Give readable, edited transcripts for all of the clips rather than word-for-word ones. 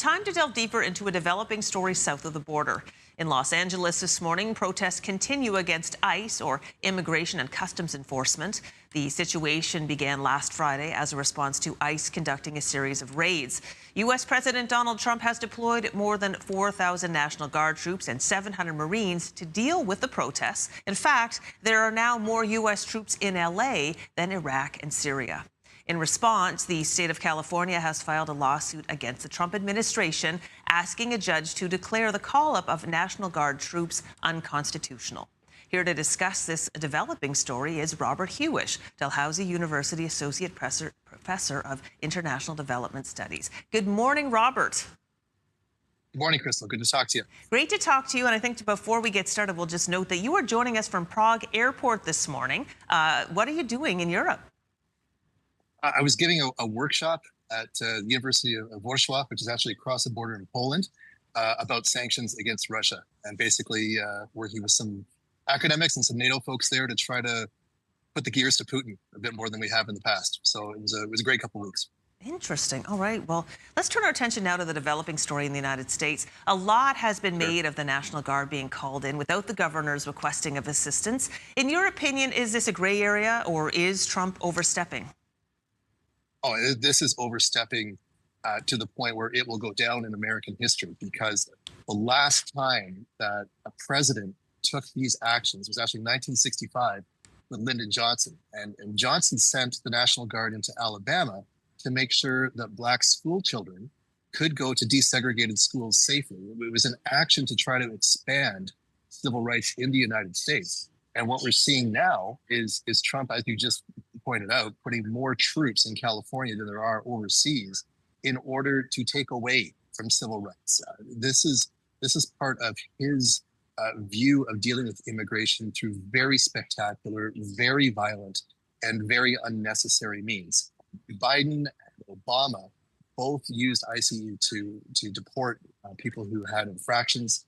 time to delve deeper into a developing story south of the border. In Los Angeles this morning, protests continue against ICE, or Immigration and Customs Enforcement. The situation began last Friday as a response to ICE conducting a series of raids. U.S. President Donald Trump has deployed more than 4,000 National Guard troops and 700 Marines to deal with the protests. In fact, there are now more U.S. troops in L.A. than Iraq and Syria. In response, the state of California has filed a lawsuit against the Trump administration, asking a judge to declare the call-up of National Guard troops unconstitutional. Here to discuss this developing story is Robert Huish, Dalhousie University Associate Professor of International Development Studies. Good morning, Robert. Good morning, Crystal. Good to talk to you. Great to talk to you. And I think before we get started, we'll just note that you are joining us from Prague Airport this morning. What are you doing in Europe? I was giving a workshop at the University of Warsaw, which is actually across the border in Poland, about sanctions against Russia, and basically working with some academics and some NATO folks there to try to put the gears to Putin a bit more than we have in the past. So it was a great couple of weeks. Interesting. All right. Well, let's turn our attention now to the developing story in the United States. A lot has been made of the National Guard being called in without the governors requesting of assistance. In your opinion, is this a gray area, or is Trump overstepping? Oh, this is overstepping to the point where it will go down in American history, because the last time that a president took these actions was actually 1965 with Lyndon Johnson. And Johnson sent the National Guard into Alabama to make sure that Black school children could go to desegregated schools safely. It was an action to try to expand civil rights in the United States. And what we're seeing now is Trump, as you just pointed out, putting more troops in California than there are overseas in order to take away from civil rights. This is part of his view of dealing with immigration through very spectacular, very violent, and very unnecessary means. Biden and Obama both used ICE to deport people who had infractions,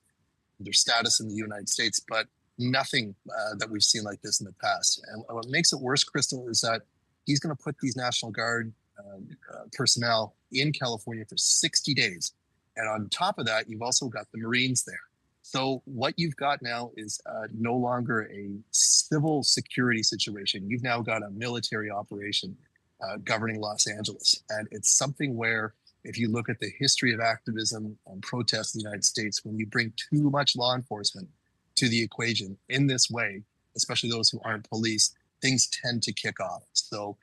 their status in the United States, but nothing that we've seen like this in the past. And what makes it worse, Crystal, is that he's going to put these National Guard personnel in California for 60 days. And on top of that, you've also got the Marines there. So what you've got now is no longer a civil security situation. You've now got a military operation governing Los Angeles. And it's something where, if you look at the history of activism and protests in the United States, when you bring too much law enforcement to the equation in this way, especially those who aren't police, things tend to kick off. So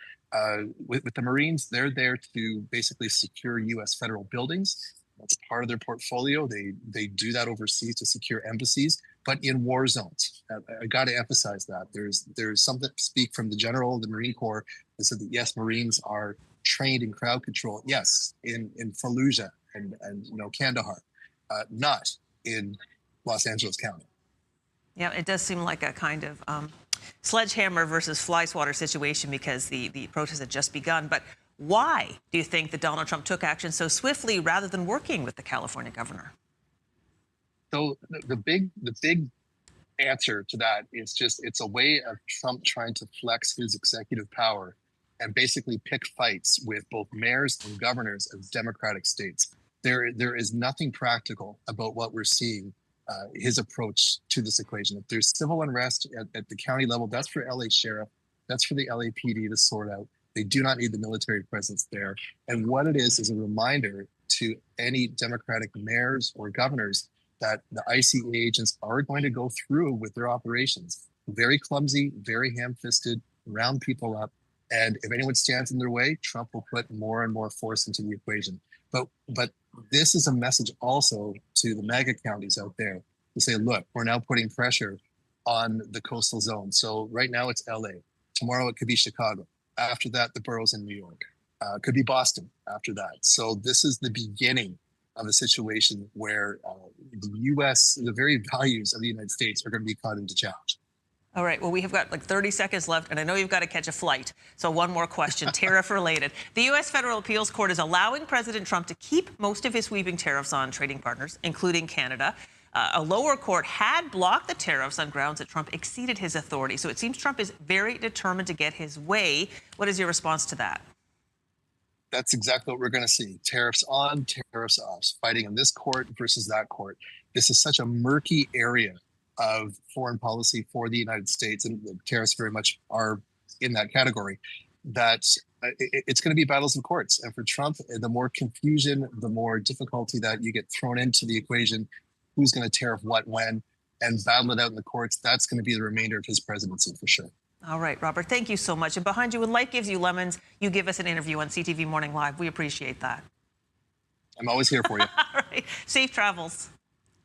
with the Marines, they're there to basically secure U.S. federal buildings. That's part of their portfolio. They do that overseas to secure embassies, but in war zones. I got to emphasize that. There's something to speak from the general of the Marine Corps that said that, yes, Marines are trained in crowd control. Yes, in Fallujah and Kandahar, not in Los Angeles County. Yeah, it does seem like a kind of sledgehammer versus fly swatter situation, because the protests had just begun. But why do you think that Donald Trump took action so swiftly rather than working with the California governor? So the big answer to that is just, it's a way of Trump trying to flex his executive power and basically pick fights with both mayors and governors of Democratic states. There is nothing practical about what we're seeing. His approach to this equation. If there's civil unrest at the county level, that's for LA Sheriff, that's for the LAPD to sort out. They do not need the military presence there. And what it is a reminder to any Democratic mayors or governors that the ICE agents are going to go through with their operations. Very clumsy, very ham-fisted, round people up. And if anyone stands in their way, Trump will put more and more force into the equation. But this is a message also to the MAGA counties out there to say, look, we're now putting pressure on the coastal zone. So right now it's LA. Tomorrow it could be Chicago. After that, the boroughs in New York. Could be Boston after that. So this is the beginning of a situation where the U.S., the very values of the United States are going to be caught into challenge. All right. Well, we have got like 30 seconds left, and I know you've got to catch a flight. So one more question, tariff related. The U.S. Federal Appeals Court is allowing President Trump to keep most of his sweeping tariffs on trading partners, including Canada. A lower court had blocked the tariffs on grounds that Trump exceeded his authority. So it seems Trump is very determined to get his way. What is your response to that? That's exactly what we're going to see. Tariffs on, tariffs off, fighting in this court versus that court. This is such a murky area of foreign policy for the United States, and the tariffs very much are in that category, that it's going to be battles of courts. And for Trump, the more confusion, the more difficulty that you get thrown into the equation, who's going to tariff what, when, and battle it out in the courts, that's going to be the remainder of his presidency for sure. All right, Robert, thank you so much. And behind you, when life gives you lemons, you give us an interview on CTV Morning Live. We appreciate that. I'm always here for you. All right, safe travels.